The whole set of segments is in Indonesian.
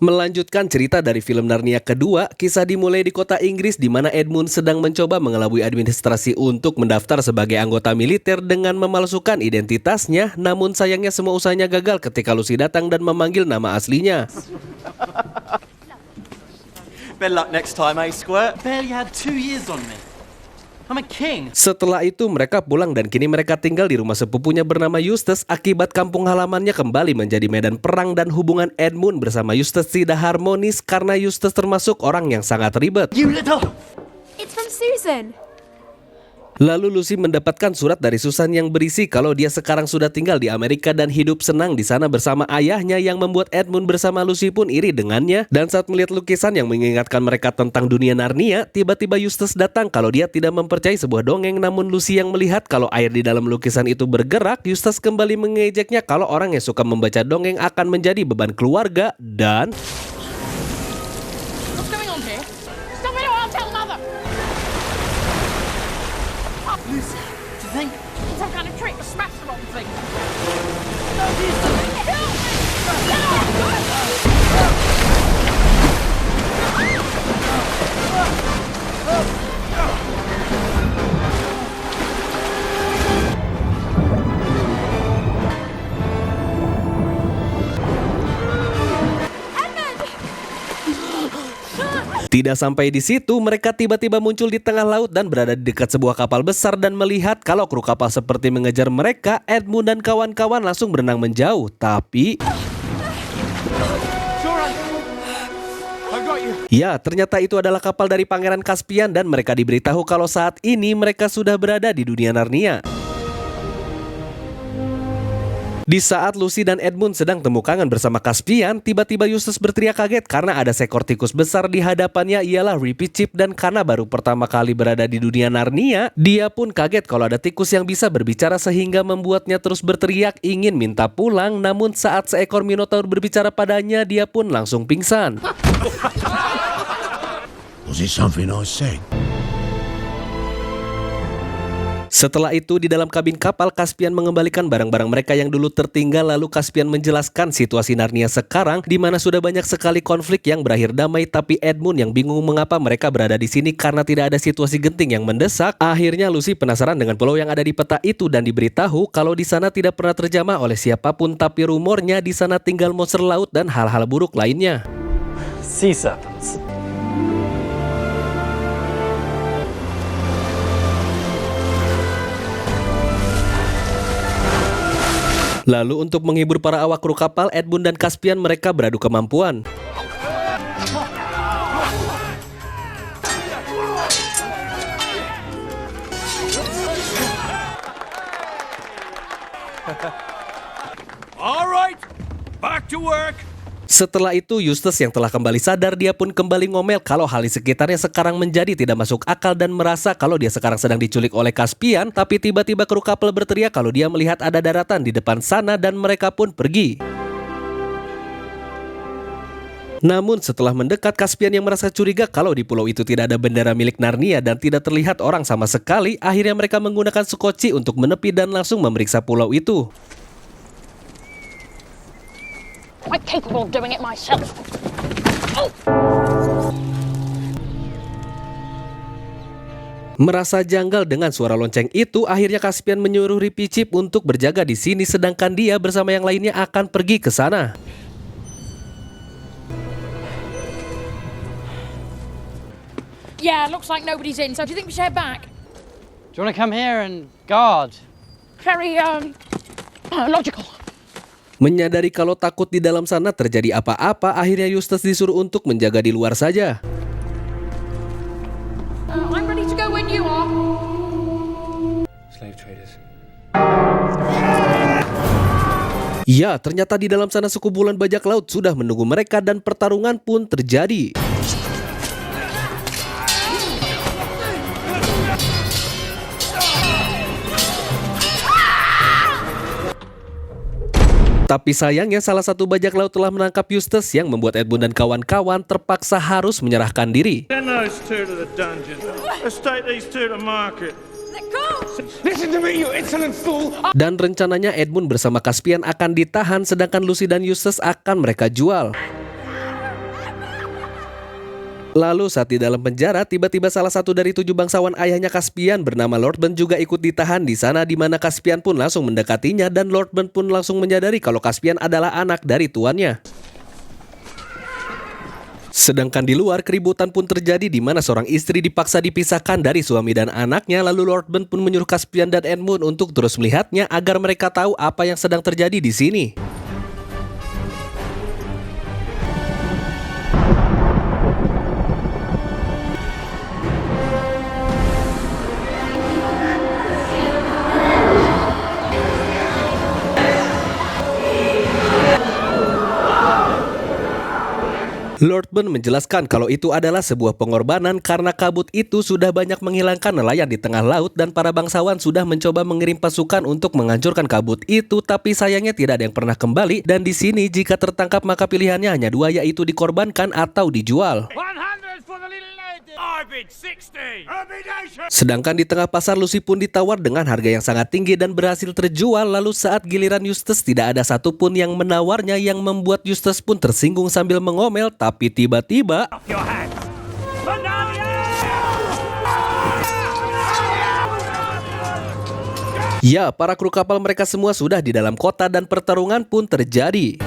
Melanjutkan cerita dari film Narnia kedua, kisah dimulai di kota Inggris di mana Edmund sedang mencoba mengelabui administrasi untuk mendaftar sebagai anggota militer dengan memalsukan identitasnya, namun sayangnya semua usahanya gagal ketika Lucy datang dan memanggil nama aslinya. Better luck next time, eh, Squirt? Barely had 2 years on me. I'm a king. Setelah itu mereka pulang dan kini mereka tinggal di rumah sepupunya bernama Eustace akibat kampung halamannya kembali menjadi medan perang dan hubungan Edmund bersama Eustace tidak harmonis karena Eustace termasuk orang yang sangat ribet. You little... It's from Susan. Lalu Lucy mendapatkan surat dari Susan yang berisi kalau dia sekarang sudah tinggal di Amerika dan hidup senang di sana bersama ayahnya, yang membuat Edmund bersama Lucy pun iri dengannya. Dan saat melihat lukisan yang mengingatkan mereka tentang dunia Narnia, tiba-tiba Eustace datang kalau dia tidak mempercayai sebuah dongeng, namun Lucy yang melihat kalau air di dalam lukisan itu bergerak. Eustace kembali mengejeknya kalau orang yang suka membaca dongeng akan menjadi beban keluarga dan... What's going on here? Stop it or I'll tell Mother! Lucy, do you think... It's some kind of trick to smash the wrong thing. Tidak sampai di situ, mereka tiba-tiba muncul di tengah laut dan berada di dekat sebuah kapal besar dan melihat kalau kru kapal seperti mengejar mereka. Edmund dan kawan-kawan langsung berenang menjauh, tapi... Ya, ternyata itu adalah kapal dari Pangeran Caspian dan mereka diberitahu kalau saat ini mereka sudah berada di dunia Narnia. Di saat Lucy dan Edmund sedang temukangan bersama Caspian, tiba-tiba Eustace berteriak kaget karena ada seekor tikus besar di hadapannya, ialah Reepicheep, dan karena baru pertama kali berada di dunia Narnia, dia pun kaget kalau ada tikus yang bisa berbicara sehingga membuatnya terus berteriak ingin minta pulang, namun saat seekor Minotaur berbicara padanya, dia pun langsung pingsan. Was it something I said? Setelah itu di dalam kabin kapal, Caspian mengembalikan barang-barang mereka yang dulu tertinggal. Lalu Caspian menjelaskan situasi Narnia sekarang di mana sudah banyak sekali konflik yang berakhir damai, tapi Edmund yang bingung mengapa mereka berada di sini karena tidak ada situasi genting yang mendesak. Akhirnya Lucy penasaran dengan pulau yang ada di peta itu dan diberitahu kalau di sana tidak pernah terjamah oleh siapapun, tapi rumornya di sana tinggal monster laut dan hal-hal buruk lainnya. Sea serpents. Lalu untuk menghibur para awak kru kapal, Edmund dan Caspian mereka beradu kemampuan. Alright, back to work. Setelah itu Eustace yang telah kembali sadar, dia pun kembali ngomel kalau hal di sekitarnya sekarang menjadi tidak masuk akal dan merasa kalau dia sekarang sedang diculik oleh Caspian. Tapi tiba-tiba kru kapal berteriak kalau dia melihat ada daratan di depan sana dan mereka pun pergi. Namun setelah mendekat, Caspian yang merasa curiga kalau di pulau itu tidak ada bendera milik Narnia dan tidak terlihat orang sama sekali. Akhirnya mereka menggunakan skoci untuk menepi dan langsung memeriksa pulau itu. I'm capable of doing it myself. Oh. Merasa janggal dengan suara lonceng itu, akhirnya Caspian menyuruh Reepicheep untuk berjaga di sini sedangkan dia bersama yang lainnya akan pergi ke sana. Yeah, looks like nobody's in, so do you think we should head back? Do you want to come here and guard? Very, logical. Menyadari kalau takut di dalam sana terjadi apa-apa, akhirnya Eustace disuruh untuk menjaga di luar saja. I'm ready to go when you are. Slave traders. Ya, ternyata di dalam sana suku bulan bajak laut sudah menunggu mereka dan pertarungan pun terjadi. Tapi sayangnya salah satu bajak laut telah menangkap Eustace yang membuat Edmund dan kawan-kawan terpaksa harus menyerahkan diri. Send those two to the dungeon. Let's take these two to market. Let go! Listen to me, you insolent fool! Dan rencananya Edmund bersama Caspian akan ditahan sedangkan Lucy dan Eustace akan mereka jual. Lalu saat di dalam penjara, tiba-tiba salah satu dari 7 bangsawan ayahnya Caspian bernama Lord Ben juga ikut ditahan di sana, di mana Caspian pun langsung mendekatinya dan Lord Ben pun langsung menyadari kalau Caspian adalah anak dari tuannya. Sedangkan di luar, keributan pun terjadi di mana seorang istri dipaksa dipisahkan dari suami dan anaknya, lalu Lord Ben pun menyuruh Caspian dan Edmund untuk terus melihatnya agar mereka tahu apa yang sedang terjadi di sini. Lord Ben menjelaskan kalau itu adalah sebuah pengorbanan karena kabut itu sudah banyak menghilangkan nelayan di tengah laut dan para bangsawan sudah mencoba mengirim pasukan untuk menghancurkan kabut itu, tapi sayangnya tidak ada yang pernah kembali, dan di sini jika tertangkap maka pilihannya hanya dua, yaitu dikorbankan atau dijual. 100 for the little lady. I bid 60. Sedangkan di tengah pasar, Lucy pun ditawar dengan harga yang sangat tinggi dan berhasil terjual. Lalu saat giliran Eustace, tidak ada satupun yang menawarnya, yang membuat Eustace pun tersinggung sambil mengomel. Tapi tiba-tiba Your hands. ya, para kru kapal mereka semua sudah di dalam kota dan pertarungan pun terjadi.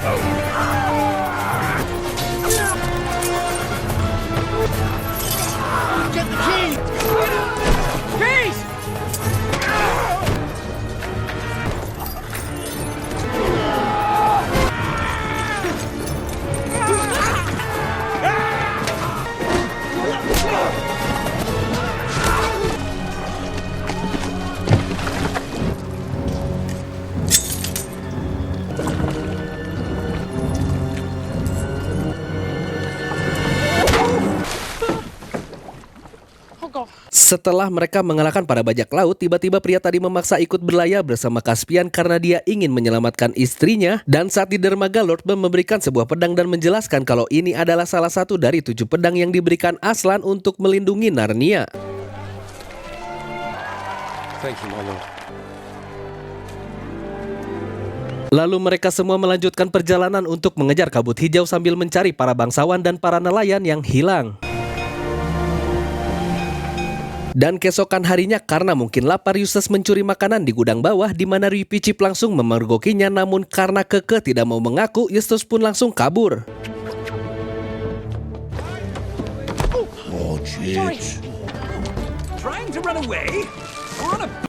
Setelah mereka mengalahkan para bajak laut, tiba-tiba pria tadi memaksa ikut berlayar bersama Caspian karena dia ingin menyelamatkan istrinya. Dan saat di dermaga, Lord Ben memberikan sebuah pedang dan menjelaskan kalau ini adalah salah satu dari 7 pedang yang diberikan Aslan untuk melindungi Narnia. Thank you, my lord. Lalu mereka semua melanjutkan perjalanan untuk mengejar kabut hijau sambil mencari para bangsawan dan para nelayan yang hilang. Dan keesokan harinya, karena mungkin lapar, Eustace mencuri makanan di gudang bawah, di mana Ripi Chip langsung memergokinya. Namun karena kekeh tidak mau mengaku, Eustace pun langsung kabur. Oh, jeez. Trying to run away?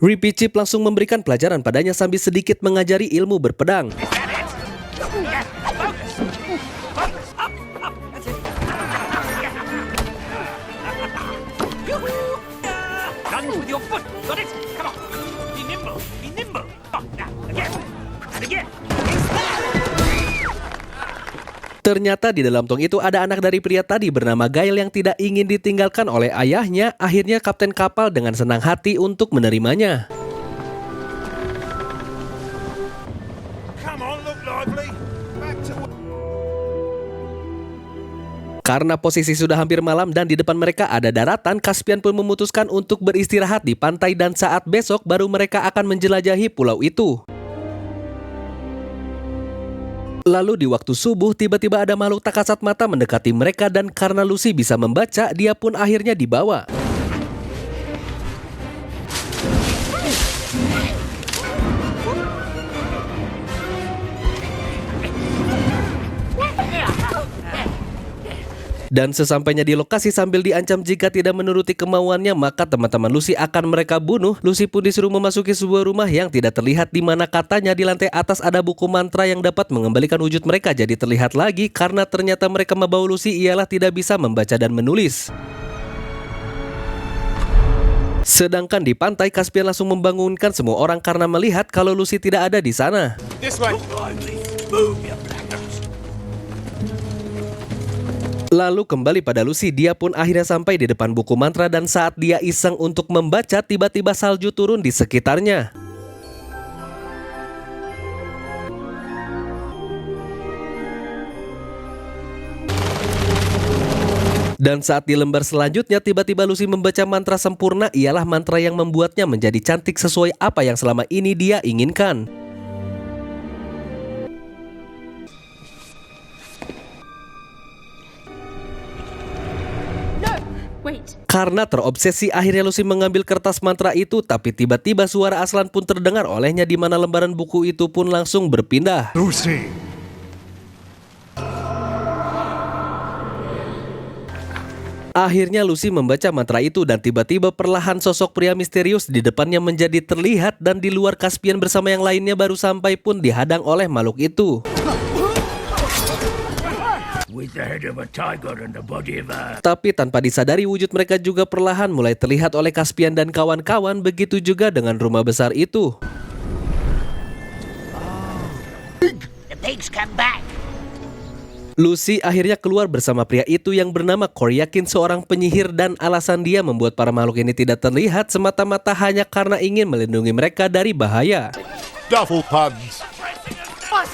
Ripi Chip langsung memberikan pelajaran padanya sambil sedikit mengajari ilmu berpedang. Lunge with your foot. Got it? Come on. Be nimble. Be nimble. Oh, now, again. And again. Ternyata di dalam tong itu ada anak dari pria tadi bernama Gail yang tidak ingin ditinggalkan oleh ayahnya. Akhirnya kapten kapal dengan senang hati untuk menerimanya. Come on, look lively. Back to work. Karena posisi sudah hampir malam dan di depan mereka ada daratan, Caspian pun memutuskan untuk beristirahat di pantai dan saat besok baru mereka akan menjelajahi pulau itu. Lalu di waktu subuh, tiba-tiba ada makhluk tak kasat mata mendekati mereka dan karena Lucy bisa membaca, dia pun akhirnya dibawa. Dan sesampainya di lokasi, sambil diancam jika tidak menuruti kemauannya maka teman-teman Lucy akan mereka bunuh, Lucy pun disuruh memasuki sebuah rumah yang tidak terlihat, di mana katanya di lantai atas ada buku mantra yang dapat mengembalikan wujud mereka jadi terlihat lagi, karena ternyata mereka membawa Lucy ialah tidak bisa membaca dan menulis. Sedangkan di pantai, Caspian langsung membangunkan semua orang karena melihat kalau Lucy tidak ada di sana. This way. Look lively. Move your blackers. Lalu kembali pada Lucy, dia pun akhirnya sampai di depan buku mantra dan saat dia iseng untuk membaca, tiba-tiba salju turun di sekitarnya. Dan saat di lembar selanjutnya, tiba-tiba Lucy membaca mantra sempurna, ialah mantra yang membuatnya menjadi cantik sesuai apa yang selama ini dia inginkan. Karena terobsesi, akhirnya Lucy mengambil kertas mantra itu, tapi tiba-tiba suara Aslan pun terdengar olehnya di mana lembaran buku itu pun langsung berpindah. Lucy. Akhirnya Lucy membaca mantra itu dan tiba-tiba perlahan sosok pria misterius di depannya menjadi terlihat dan di luar Caspian bersama yang lainnya baru sampai pun dihadang oleh makhluk itu. With the head of a tiger and the body of a... Tapi tanpa disadari wujud mereka juga perlahan mulai terlihat oleh Caspian dan kawan-kawan, begitu juga dengan rumah besar itu. The pigs come back. Lucy akhirnya keluar bersama pria itu yang bernama Koryakin, seorang penyihir, dan alasan dia membuat para makhluk ini tidak terlihat semata-mata hanya karena ingin melindungi mereka dari bahaya. Duffel puns. What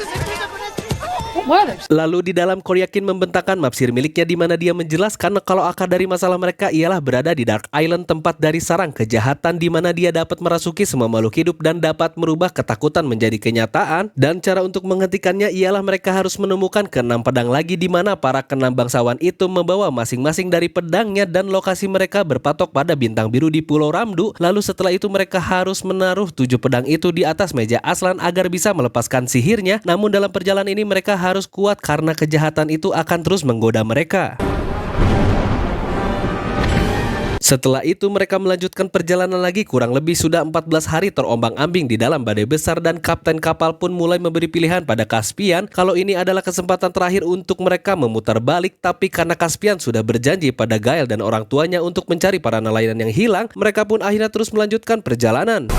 were those? Lalu di dalam Koryakin membentangkan mapsir miliknya di mana dia menjelaskan kalau akar dari masalah mereka ialah berada di Dark Island, tempat dari sarang kejahatan di mana dia dapat merasuki semua makhluk hidup dan dapat merubah ketakutan menjadi kenyataan. Dan cara untuk menghentikannya ialah mereka harus menemukan ke-6 pedang lagi di mana para ke-6 bangsawan itu membawa masing-masing dari pedangnya dan lokasi mereka berpatok pada bintang biru di Pulau Ramdu. Lalu setelah itu mereka harus menaruh 7 pedang itu di atas meja Aslan agar bisa melepaskan sihirnya. Namun dalam perjalanan ini mereka harus kuat karena kejahatan itu akan terus menggoda mereka. Setelah itu mereka melanjutkan perjalanan lagi, kurang lebih sudah 14 hari terombang-ambing di dalam badai besar dan kapten kapal pun mulai memberi pilihan pada Caspian kalau ini adalah kesempatan terakhir untuk mereka memutar balik. Tapi karena Caspian sudah berjanji pada Gael dan orang tuanya untuk mencari para nelayan yang hilang, mereka pun akhirnya terus melanjutkan perjalanan.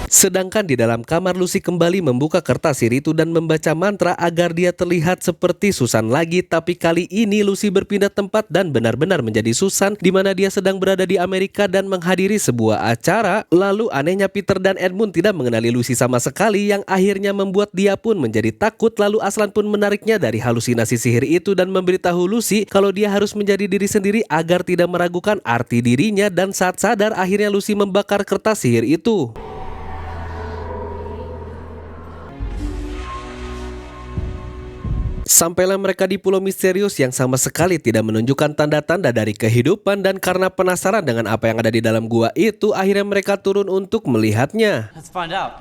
Sedangkan di dalam kamar, Lucy kembali membuka kertas sihir itu dan membaca mantra agar dia terlihat seperti Susan lagi. Tapi kali ini Lucy berpindah tempat dan benar-benar menjadi Susan di mana dia sedang berada di Amerika dan menghadiri sebuah acara. Lalu anehnya Peter dan Edmund tidak mengenali Lucy sama sekali yang akhirnya membuat dia pun menjadi takut. Lalu Aslan pun menariknya dari halusinasi sihir itu dan memberitahu Lucy kalau dia harus menjadi diri sendiri agar tidak meragukan arti dirinya. Dan saat sadar akhirnya Lucy membakar kertas sihir itu. Sampailah mereka di pulau misterius yang sama sekali tidak menunjukkan tanda-tanda dari kehidupan, dan karena penasaran dengan apa yang ada di dalam gua itu, akhirnya mereka turun untuk melihatnya. Let's find out.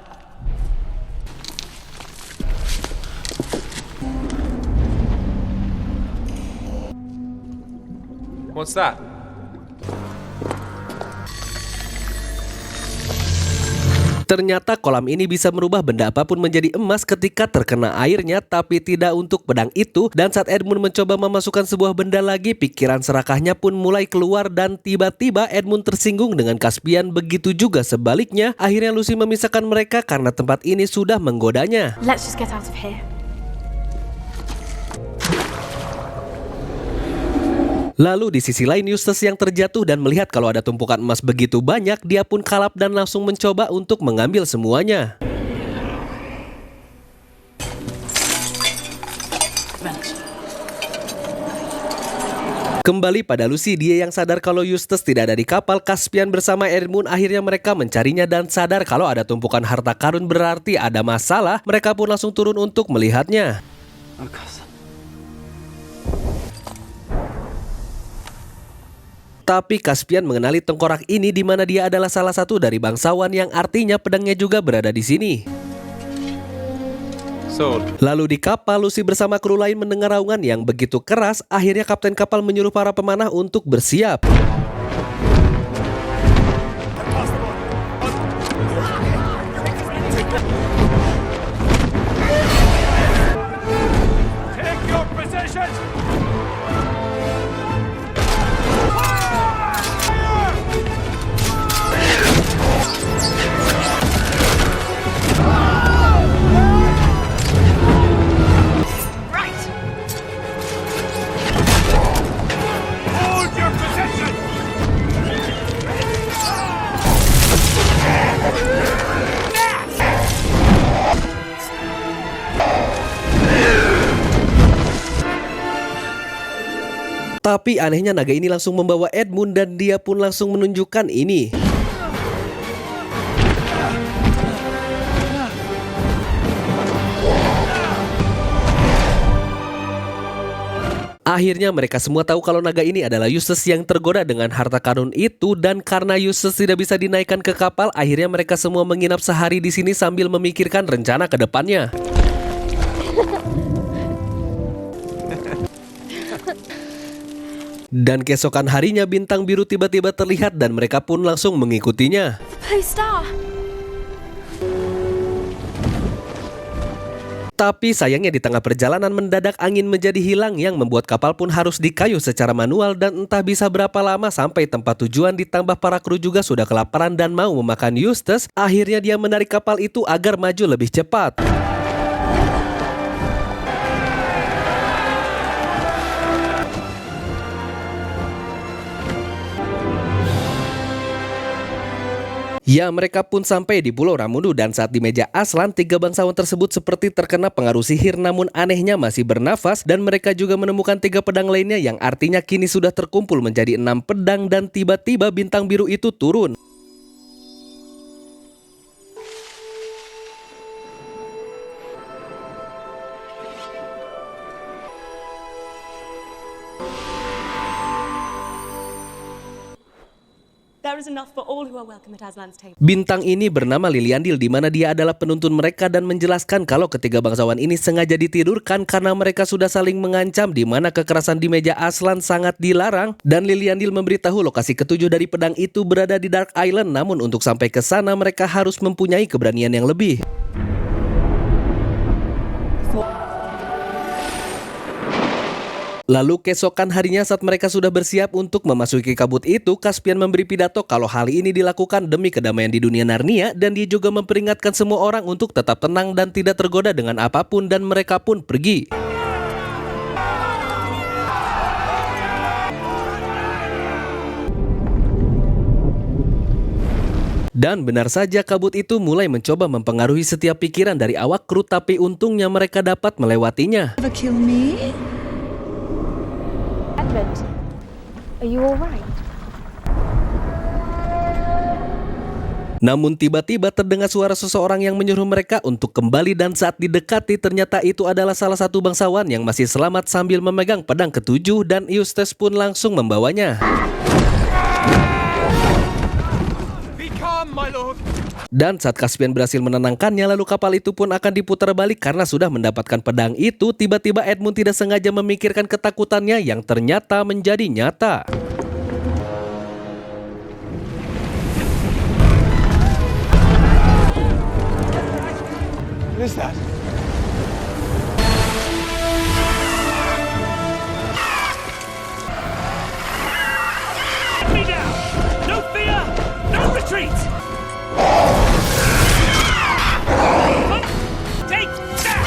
What's that? Ternyata kolam ini bisa merubah benda apapun menjadi emas ketika terkena airnya, tapi tidak untuk pedang itu. Dan saat Edmund mencoba memasukkan sebuah benda lagi, pikiran serakahnya pun mulai keluar dan tiba-tiba Edmund tersinggung dengan Caspian. Begitu juga sebaliknya. Akhirnya Lucy memisahkan mereka karena tempat ini sudah menggodanya. Let's just get out of here. Lalu di sisi lain Eustace yang terjatuh dan melihat kalau ada tumpukan emas begitu banyak, dia pun kalap dan langsung mencoba untuk mengambil semuanya. Kembali pada Lucy, dia yang sadar kalau Eustace tidak ada di kapal. Caspian bersama Edmund akhirnya mereka mencarinya dan sadar kalau ada tumpukan harta karun berarti ada masalah. Mereka pun langsung turun untuk melihatnya. Oh, cousin. Tapi Caspian mengenali tengkorak ini di mana dia adalah salah satu dari bangsawan yang artinya pedangnya juga berada di sini. Sword. Lalu di kapal, Lucy bersama kru lain mendengar raungan yang begitu keras. Akhirnya kapten kapal menyuruh para pemanah untuk bersiap. Take your positions! Hold your position! Tapi anehnya naga ini langsung membawa Edmund dan dia pun langsung menunjukkan ini. Akhirnya mereka semua tahu kalau naga ini adalah Eustace yang tergoda dengan harta karun itu, dan karena Eustace tidak bisa dinaikkan ke kapal, akhirnya mereka semua menginap sehari di sini sambil memikirkan rencana ke depannya. Dan keesokan harinya bintang biru tiba-tiba terlihat dan mereka pun langsung mengikutinya. Blue Star. Tapi sayangnya di tengah perjalanan mendadak angin menjadi hilang yang membuat kapal pun harus dikayuh secara manual, dan entah bisa berapa lama sampai tempat tujuan, ditambah para kru juga sudah kelaparan dan mau memakan Eustace. Akhirnya dia menarik kapal itu agar maju lebih cepat. Ya, mereka pun sampai di Pulau Ramundu, dan saat di meja Aslan, 3 bangsawan tersebut seperti terkena pengaruh sihir, namun anehnya masih bernafas, dan mereka juga menemukan 3 pedang lainnya yang artinya kini sudah terkumpul menjadi 6 pedang, dan tiba-tiba bintang biru itu turun. There is enough for all who are welcome at Aslan's table. Bintang ini bernama Liliandil, di mana dia adalah penuntun mereka dan menjelaskan kalau ketiga bangsawan ini sengaja ditidurkan karena mereka sudah saling mengancam, di mana kekerasan di meja Aslan sangat dilarang. Dan Liliandil memberitahu lokasi ketujuh dari pedang itu berada di Dark Island, namun untuk sampai ke sana mereka harus mempunyai keberanian yang lebih. Lalu keesokan harinya saat mereka sudah bersiap untuk memasuki kabut itu, Caspian memberi pidato kalau hal ini dilakukan demi kedamaian di dunia Narnia, dan dia juga memperingatkan semua orang untuk tetap tenang dan tidak tergoda dengan apapun, dan mereka pun pergi. Dan benar saja, kabut itu mulai mencoba mempengaruhi setiap pikiran dari awak kru, tapi untungnya mereka dapat melewatinya. Edmund, are you alright? Namun tiba-tiba terdengar suara seseorang yang menyuruh mereka untuk kembali, dan saat didekati ternyata itu adalah salah satu bangsawan yang masih selamat sambil memegang pedang ketujuh, dan Eustace pun langsung membawanya. Be calm, my lord. Dan saat Caspian berhasil menenangkannya, lalu kapal itu pun akan diputar balik karena sudah mendapatkan pedang itu. Tiba-tiba Edmund tidak sengaja memikirkan ketakutannya yang ternyata menjadi nyata. What is that? Get me down! No fear! No retreat! Take that!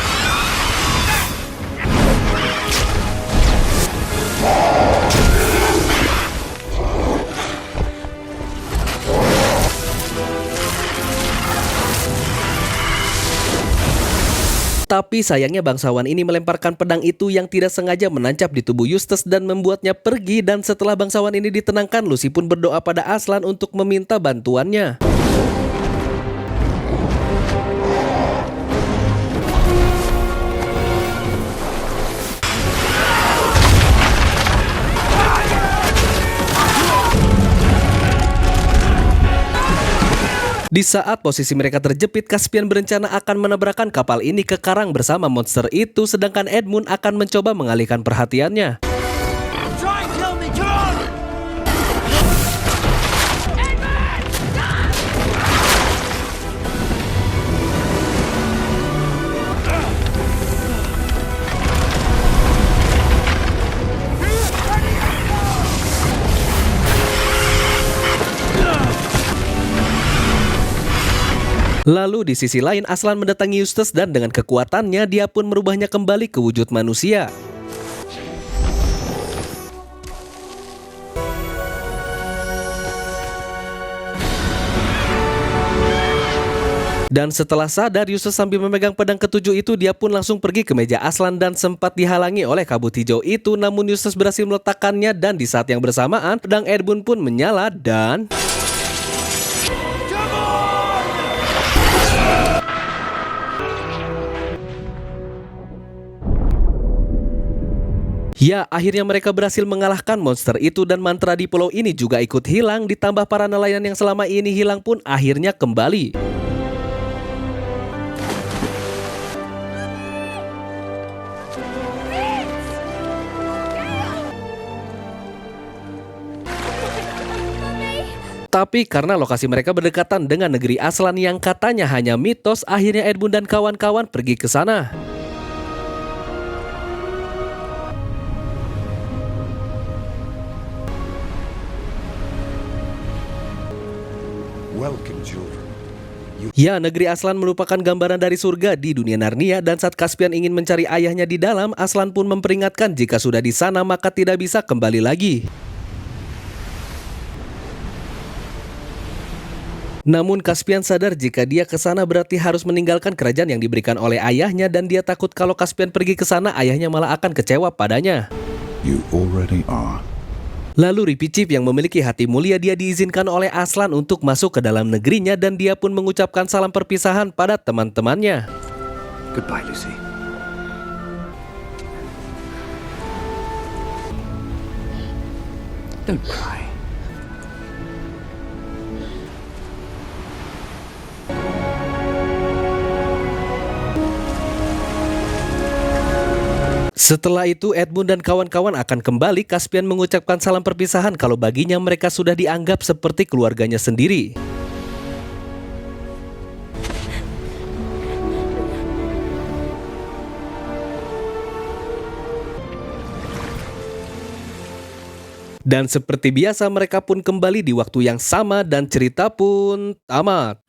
Tapi sayangnya bangsawan ini melemparkan pedang itu yang tidak sengaja menancap di tubuh Eustace dan membuatnya pergi. Dan setelah bangsawan ini ditenangkan, Lucy pun berdoa pada Aslan untuk meminta bantuannya. Di saat posisi mereka terjepit, Caspian berencana akan menabrakkan kapal ini ke karang bersama monster itu, sedangkan Edmund akan mencoba mengalihkan perhatiannya. Try and kill me, come on! Lalu di sisi lain, Aslan mendatangi Eustace dan dengan kekuatannya dia pun merubahnya kembali ke wujud manusia. Dan setelah sadar, Eustace sambil memegang pedang ketujuh itu, dia pun langsung pergi ke meja Aslan dan sempat dihalangi oleh kabut hijau itu. Namun Eustace berhasil meletakkannya, dan di saat yang bersamaan pedang Edmund pun menyala dan... Ya, akhirnya mereka berhasil mengalahkan monster itu dan mantra di pulau ini juga ikut hilang, ditambah para nelayan yang selama ini hilang pun akhirnya kembali. Tapi karena lokasi mereka berdekatan dengan negeri Aslan yang katanya hanya mitos, akhirnya Edmund dan kawan-kawan pergi ke sana. Welcome, children. Ya, negeri Aslan merupakan gambaran dari surga di dunia Narnia, dan saat Caspian ingin mencari ayahnya di dalam, Aslan pun memperingatkan jika sudah di sana maka tidak bisa kembali lagi. Namun Caspian sadar jika dia ke sana berarti harus meninggalkan kerajaan yang diberikan oleh ayahnya, dan dia takut kalau Caspian pergi ke sana ayahnya malah akan kecewa padanya. You already are. Lalu Ripicip yang memiliki hati mulia, dia diizinkan oleh Aslan untuk masuk ke dalam negerinya, dan dia pun mengucapkan salam perpisahan pada teman-temannya. Goodbye, Lucy. Don't cry. Setelah itu Edmund dan kawan-kawan akan kembali. Caspian mengucapkan salam perpisahan kalau baginya mereka sudah dianggap seperti keluarganya sendiri. Dan seperti biasa mereka pun kembali di waktu yang sama dan cerita pun tamat.